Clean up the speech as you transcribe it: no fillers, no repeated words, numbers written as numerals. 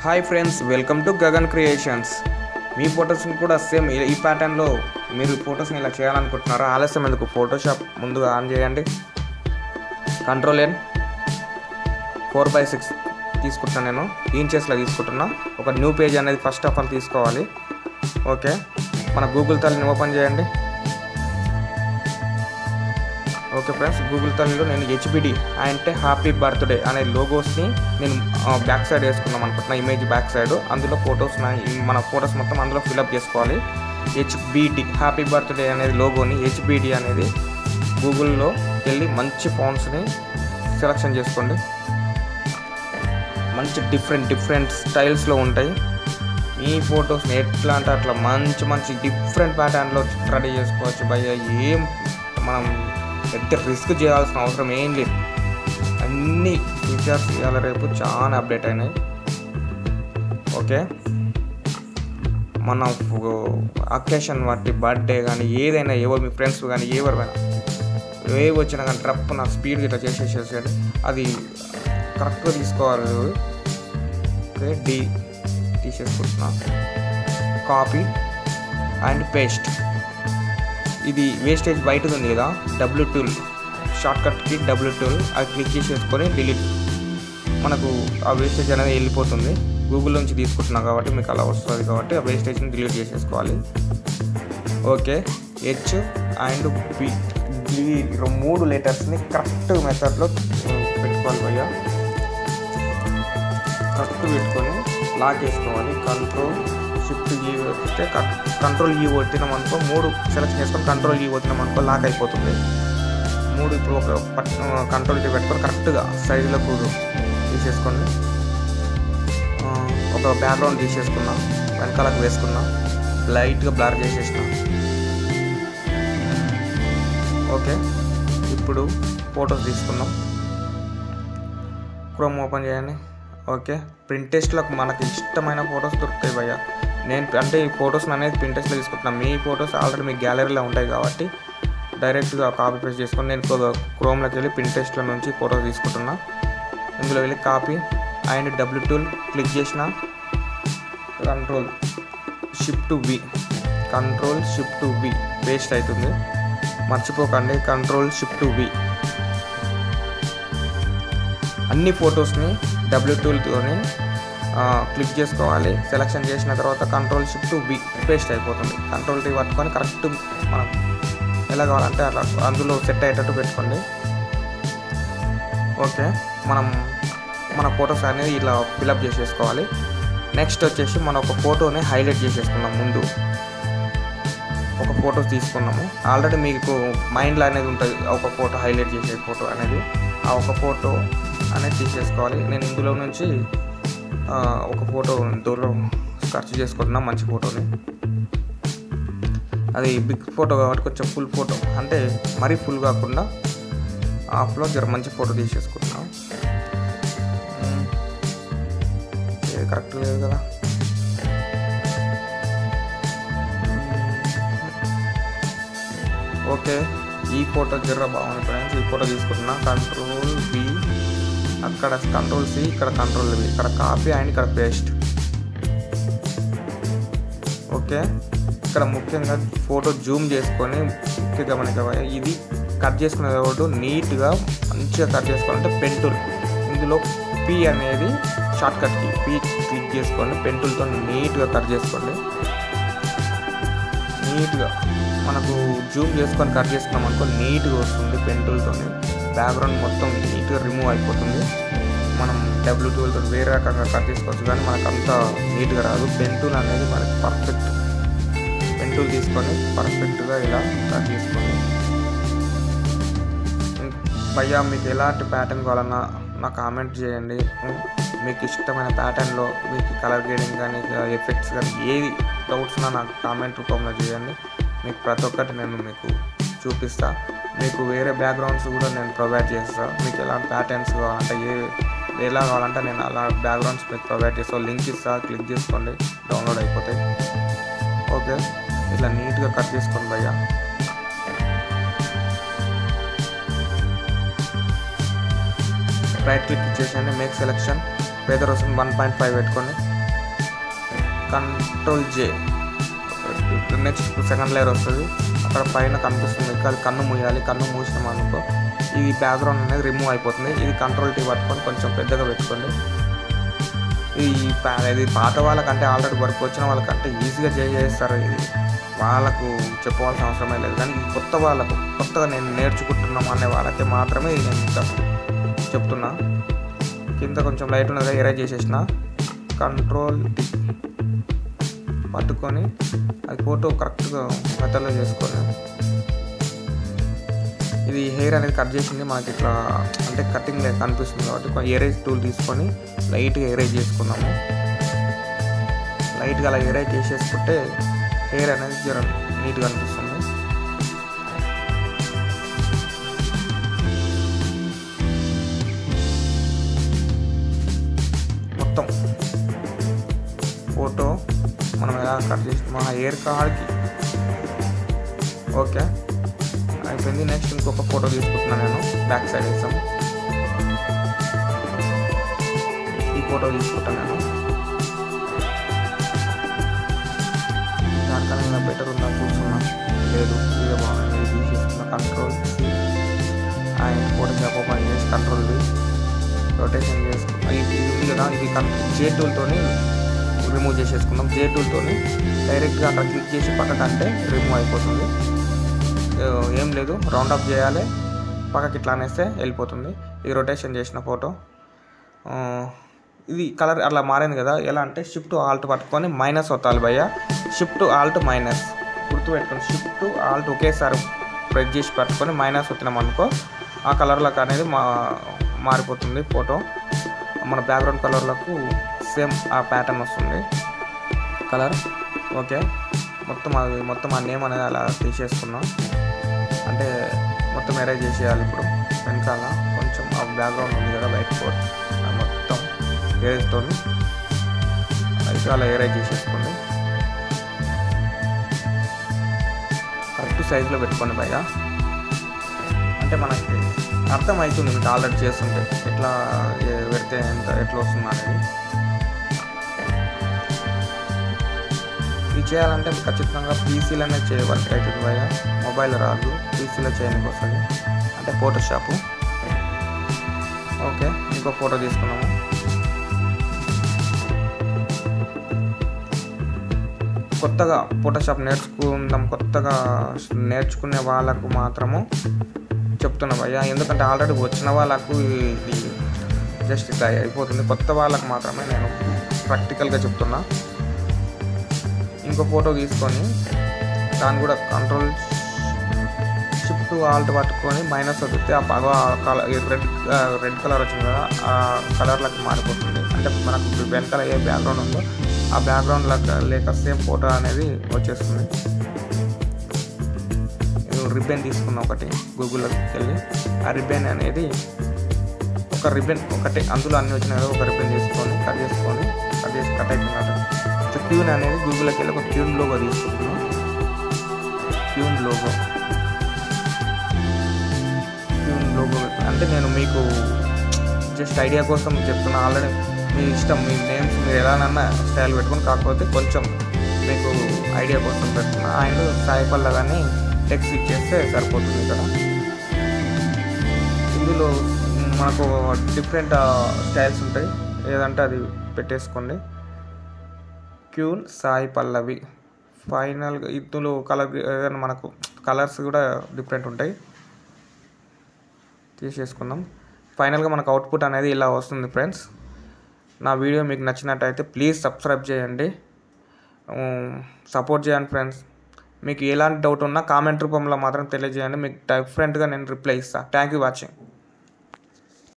Hi friends, welcome to Gagan creations. మీ ఫొటోస్ని కూడా సేమ్ ఈ ప్యాటర్న్లో మీరు ఫొటోస్ని ఇలా చేయాలనుకుంటున్నారా? ఆలస్యం ఎందుకు, ఫోటోషాప్ ముందుగా ఆన్ చేయండి. Ctrl+N 4/6 తీసుకుంటున్నాను. నేను ఇంచెస్లో తీసుకుంటున్నా. ఒక న్యూ పేజ్ అనేది ఫస్ట్ ఆఫ్ ఆల్ తీసుకోవాలి. ఓకే, మన గూగుల్ తల్లిని ఓపెన్ చేయండి. ఓకే ఫ్రెండ్స్, గూగుల్ తల్లిలో నేను HBD అంటే హ్యాపీ బర్త్డే అనే లోగోస్ని నేను బ్యాక్ సైడ్ వేసుకుందాం అనుకుంటున్నా. ఇమేజ్ బ్యాక్ సైడ్ అందులో మన ఫొటోస్ మొత్తం అందులో ఫిల్అప్ చేసుకోవాలి. HBD హ్యాపీ బర్త్డే అనేది లోగోని HBD అనేది గూగుల్లో వెళ్ళి మంచి ఫాంట్స్ని సెలెక్షన్ చేసుకోండి. మంచి డిఫరెంట్ స్టైల్స్లో ఉంటాయి. మీ ఫొటోస్ని ఎట్లా అంటే అట్లా మంచి డిఫరెంట్ ప్యాటర్న్లో రెడీ చేసుకోవచ్చు భయ్య. ఏం మనం పెద్ద రిస్క్ చేయాల్సిన అవసరం ఏం లేదు. అన్ని ఫీచర్స్ ఇవాళ రేపు చాలా అప్డేట్ అయినాయి. ఓకే, మన అకేషన్ బట్టి బర్త్డే కానీ ఏదైనా ఎవరు మీ ఫ్రెండ్స్ కానీ ఎవరైనా ఏవి వచ్చినా కానీ ట్రప్ నా స్పీడ్ ఇట్లా చేసేసేసాడు. అది కరెక్ట్గా తీసుకోవాలి. ఓకే, తీసేసుకుంటున్నా. Copy and paste. ఇది వేస్టేజ్ బయట ఉంది కదా, W2 షార్ట్కట్కి W2 అది క్లిక్ చేసేసుకొని డిలీట్. మనకు ఆ వేస్టేజ్ అనేది వెళ్ళిపోతుంది. గూగుల్ నుంచి తీసుకుంటున్నాం కాబట్టి మీకు అలా వస్తుంది కాబట్టి ఆ వేస్టేజ్ని డిలీట్ చేసేసుకోవాలి. ఓకే, H అండ్ B ఈ 3 లెటర్స్ని కరెక్ట్ మెథడ్లో పెట్టుకోవాలి భయ్య. కరెక్ట్ పెట్టుకొని లాక్ వేసుకోవాలి. Ctrl+Shift+E వస్తే Ctrl+E కొట్టినాం అనుకో 3 సెలెక్షన్ చేసుకొని Ctrl+E కొట్టినాం అనుకో లాక్ అయిపోతుంది. 3 ఇప్పుడు ఒక Ctrl+T పెట్టుకొని కరెక్ట్గా సైజులో తీసేసుకోండి. ఒక బ్యాక్గ్రౌండ్ తీసేసుకున్నా, వెనకాలకు వేసుకున్నా, లైట్గా బ్లర్ చేసేసిన. ఓకే, ఇప్పుడు ఫొటోస్ తీసుకున్నాం. క్రోమ్ ఓపెన్ చేయండి. ఓకే, Pinterestలోకి మనకి ఇష్టమైన ఫొటోస్ దొరుకుతాయి భయ్య. నేను అంటే ఈ ఫొటోస్ అనేది Pinterestలో తీసుకుంటున్నాను. మీ ఫొటోస్ ఆల్రెడీ మీ గ్యాలరీలో ఉంటాయి కాబట్టి డైరెక్ట్గా కాపీ పేస్ట్ చేసుకొని నేను క్రోమ్లోకి వెళ్ళి Pinterestలో నుంచి ఫొటోస్ తీసుకుంటున్నా. ఇందులో వెళ్ళి కాపీ అండ్ W2 క్లిక్ చేసిన Ctrl+Shift+V పేస్ట్ అవుతుంది. మర్చిపోకండి Ctrl+Shift+V. అన్ని ఫొటోస్ని W2తోని క్లిక్ చేసుకోవాలి. సెలెక్షన్ చేసిన తర్వాత Ctrl+Shift+V పేస్ట్ అయిపోతుంది. Ctrl+T పట్టుకొని కరెక్ట్ మనం ఎలా కావాలంటే అట్లా అందులో సెట్ అయ్యేటట్టు పెట్టుకోండి. ఓకే, మన ఫొటోస్ అనేది ఇలా ఫిల్అప్ చేసేసుకోవాలి. నెక్స్ట్ వచ్చేసి మనం ఒక ఫోటోని హైలైట్ చేసేసుకున్నాం. ముందు ఒక ఫొటోస్ తీసుకున్నాము. ఆల్రెడీ మీకు మైండ్లో అనేది ఉంటుంది ఒక ఫోటో హైలైట్ చేసే ఫోటో అనేది. ఆ ఒక ఫోటో అనేది తీసేసుకోవాలి. నేను ఇందులో నుంచి ఒక ఫోటో దూరం ఖర్చు చేసుకుంటున్నా, మంచి ఫోటోని. అది బిగ్ ఫోటో కాబట్టి కొంచెం ఫుల్ ఫోటో అంటే మరీ ఫుల్ కాకుండా హాఫ్లో మంచి ఫోటో తీసేసుకుంటున్నాం. కరెక్ట్ లేదు కదా. ఓకే, ఈ ఫోటో బాగుంది ఫ్రెండ్స్. ఈ ఫోటో తీసుకుంటున్నా. Ctrl+V, అక్కడ Ctrl+C, ఇక్కడ Ctrl+V, ఇక్కడ కాపీ అండ్ ఇక్కడ పేస్ట్. ఓకే, ఇక్కడ ముఖ్యంగా ఫోటో జూమ్ చేసుకొని ముఖ్యంగా మనకి ఇది కట్ చేసుకునే కాబట్టి నీట్గా మంచిగా కట్ చేసుకోవాలంటే పెన్ టూల్. ఇందులో P అనేది షార్ట్కట్కి P క్లిక్ చేసుకోండి. పెన్ టూల్తో నీట్గా కట్ చేసుకోండి. నీట్గా మనకు జూమ్ చేసుకొని కట్ చేసుకున్నాం అనుకో నీట్గా వస్తుంది. పెన్ టూల్తో బ్యాక్గ్రౌండ్ మొత్తం నీట్గా రిమూవ్ అయిపోతుంది. మనం W2 వేరే రకంగా కట్ చేసుకోవచ్చు కానీ మనకు అంత నీట్గా రాదు. పెన్ టూల్ అనేది మనకి పర్ఫెక్ట్. పెన్ టూల్ తీసుకొని పర్ఫెక్ట్గా ఇలా కట్ చేసుకోండి భయ్యా. మీకు ఎలాంటి ప్యాటర్న్ కావాలన్నా నాకు కామెంట్ చేయండి. మీకు ఇష్టమైన ప్యాటర్న్లో మీకు కలర్ గ్రేడింగ్ కానీ ఎఫెక్ట్స్ కానీ ఏది డౌట్స్ ఉన్నా నాకు కామెంట్ రూపంలో చేయండి. మీకు ప్రతి ఒక్కటి నేను మీకు చూపిస్తా. మీకు వేరే బ్యాక్గ్రౌండ్స్ కూడా నేను ప్రొవైడ్ చేస్తాను. మీకు ఎలాంటి ప్యాటర్న్స్ కావాలంటే ఎలా కావాలంటే నేను అలా బ్యాక్గ్రౌండ్స్ మీకు ప్రొవైడ్ చేస్తాను. లింక్ ఇస్తా, క్లిక్ చేసుకోండి, డౌన్లోడ్ అయిపోతాయి. ఓకే, ఇట్లా నీట్గా కట్ చేసుకోండి భయ్యా. రైట్ క్లిక్ ఇచ్చేసండి, మేక్ సెలెక్షన్. వెదర్ వస్తుంది 1.5 పెట్టుకోండి. Control J. Next second layer వస్తుంది, అక్కడ పైన కనిపిస్తుంది అది కన్ను మూయాలి. కన్ను మూసినాం అనుకో ఇది బ్యాక్గ్రౌండ్ అనేది రిమూవ్ అయిపోతుంది. ఇది కంట్రోల్ టీ పట్టుకొని కొంచెం పెద్దగా పెట్టుకోండి. ఇది పాత వాళ్ళకంటే ఆల్రెడీ వర్క్ వచ్చిన వాళ్ళకంటే ఈజీగా చేస్తారు. ఇది వాళ్ళకు చెప్పవలసిన అవసరమే లేదు. కానీ ఇది కొత్త వాళ్ళకు, కొత్తగా నేను నేర్చుకుంటున్నాం అనే వాళ్ళకి మాత్రమే ఇది నేను చెప్తున్నా. కింద కొంచెం లైట్ ఉన్నదిగా ఎరేజ్ చేసేసిన. కంట్రోల్ టీ పట్టుకొని అది ఫోటో కరెక్ట్గా మెథడ్లో చేసుకొని ఇది హెయిర్ అనేది కట్ చేసింది మనకి ఇట్లా అంటే కటింగ్ లేదు కనిపిస్తుంది కాబట్టి ఎరేజ్ టూల్ తీసుకొని లైట్గా ఎరేజ్ చేసుకున్నాము. లైట్గా అలా ఎరేజ్ చేసేసుకుంటే హెయిర్ అనేది జర నీట్గా అనిపిస్తుంది. మొత్తం ఫోటో మనం ఎలా కట్ చేసి మన హెయిర్ కాడికి ఓకే అయిపోయింది. నెక్స్ట్ ఇంకొక ఫోటో తీసుకుంటున్నాను నేను. బ్యాక్ సైడ్ వేసాం. ఈ ఫోటో తీసుకుంటాను నేను. దానికన్నా ఇలా బెటర్ ఉందా చూస్తున్నా, లేదు ఇదే బాగుంది. ఇది తీసేస్తున్నా. కంట్రోల్ అండ్ ఫోటోషాప్ ఓపెన్ చేసి కంట్రోల్ రొటేషన్ చేసుకున్నాం. ఇది ఉంది కదా, ఇది జే టూల్తో రిమూవ్ చేసేసుకున్నాం. జే టూల్తో డైరెక్ట్గా అక్కడ క్లిక్ చేసి పక్కకంటే రిమూవ్ అయిపోతుంది. ఏం లేదు, రౌండ్ అప్ చేయాలి, పక్కకి ఇట్లా అనేస్తే వెళ్ళిపోతుంది. ఇది రొటేషన్ చేసిన ఫోటో. ఇది కలర్ అలా మారింది కదా, ఎలా అంటే షిఫ్ట్ ఆల్ట్ పట్టుకొని మైనస్ వత్తాలి భయ్య. షిఫ్ట్ ఆల్ట్ మైనస్ గుర్తుపెట్టుకొని షిఫ్ట్ ఆల్ట్ ఒకేసారి ప్రెస్ చేసి పట్టుకొని మైనస్ వచ్చినాం అనుకో ఆ కలర్లకు అనేది మారిపోతుంది ఫోటో. మన బ్యాక్గ్రౌండ్ కలర్లకు సేమ్ ఆ ప్యాటర్న్ వస్తుంది కలర్. ఓకే మొత్తం ఆ నేమ్ అనేది అలా తీసేసుకున్నాం. అంటే మొత్తం ఎరేజ్ చేసేయాలి. ఇప్పుడు వెనకాల కొంచెం ఆ బ్యాక్గ్రౌండ్ ఉంది కదా వైట్ బోర్డ్, మొత్తం ఎరేజ్తో అయితే అలా ఎరేజ్ చేసేసుకోండి. కరెక్ట్ సైజులో పెట్టుకోండి భయ్య. అంటే మనకి అర్థమవుతుంది మీకు ఆల్రెడీ చేస్తుంటే ఎట్లా పెడితే ఎట్లా వస్తుంది అనేది. ఇది చేయాలంటే ఖచ్చితంగా పీసీలోనే వర్క్ అవుతుంది భయ్య, మొబైల్ రాదు. పీసీలో చేయడానికి వస్తుంది అంటే ఫోటోషాపు. ఓకే ఇంకో ఫోటో తీసుకున్నాము. కొత్తగా ఫోటోషాప్ కొత్తగా నేర్చుకునే వాళ్ళకు మాత్రము చెప్తున్నా భయ్య. ఎందుకంటే ఆల్రెడీ వచ్చిన వాళ్ళకు ఇది జస్ట్ ఇట్లా అయిపోతుంది. కొత్త వాళ్ళకు మాత్రమే నేను ప్రాక్టికల్గా చెప్తున్నా. ఇంకో ఫోటో తీసుకొని దాన్ని కూడా కంట్రోల్ షిఫ్ట్ ఆల్ట్ పట్టుకొని మైనస్ వదిలితే ఆ పగ రెడ్ కలర్ వచ్చింది కదా ఆ కలర్లకు మారిపోతుంది. అంటే మనకు వెనకాల ఏ బ్యాక్గ్రౌండ్ ఉందో ఆ బ్యాక్గ్రౌండ్ లేక సేమ్ ఫోటో అనేది వచ్చేస్తుంది. రిబ్బన్ తీసుకున్న ఒకటి గూగుల్లోకి వెళ్ళి ఆ రిబ్బన్ అనేది ఒక రిబ్బన్ ఒకటి అందులో అన్నీ వచ్చినాయి కదా, ఒక రిబ్బన్ తీసుకొని కట్ అయిపోయినట్టు క్యూన్ అనేది గూగుల్లోకి వెళ్ళి ఒక క్యూన్ లోగో తీసుకుంటున్నాం. క్యూన్ లోగో అంటే నేను మీకు జస్ట్ ఐడియా కోసం చెప్తున్నా. ఆల్రెడీ మీ ఇష్టం, మీ నేమ్స్ మీరు ఎలానన్నా స్టైల్ పెట్టుకుని, కాకపోతే కొంచెం మీకు ఐడియా కోసం పెట్టుకున్నా. అండ్ సాయి పల్లవి టెక్స్ట్ ఇచ్చేస్తే సరిపోతుంది. ఇక్కడ ఇందులో మనకు డిఫరెంట్ స్టైల్స్ ఉంటాయి, ఏదంటే అది పెట్టేసుకోండి. క్యూన్ సాయి పల్లవి ఫైనల్గా ఇందులో కలర్ ఏదైనా మనకు కలర్స్ కూడా డిఫరెంట్ ఉంటాయి, తీసేసుకుందాం. ఫైనల్గా మనకు అవుట్పుట్ అనేది ఇలా వస్తుంది ఫ్రెండ్స్. నా వీడియో మీకు నచ్చినట్టయితే ప్లీజ్ సబ్స్క్రైబ్ చేయండి, సపోర్ట్ చేయండి ఫ్రెండ్స్. మీకు ఎలాంటి డౌట్ ఉన్నా కామెంట్ రూపంలో మాత్రం తెలియజేయండి, మీకు డిఫరెంట్గా నేను రిప్లై ఇస్తాను. Thank you watching.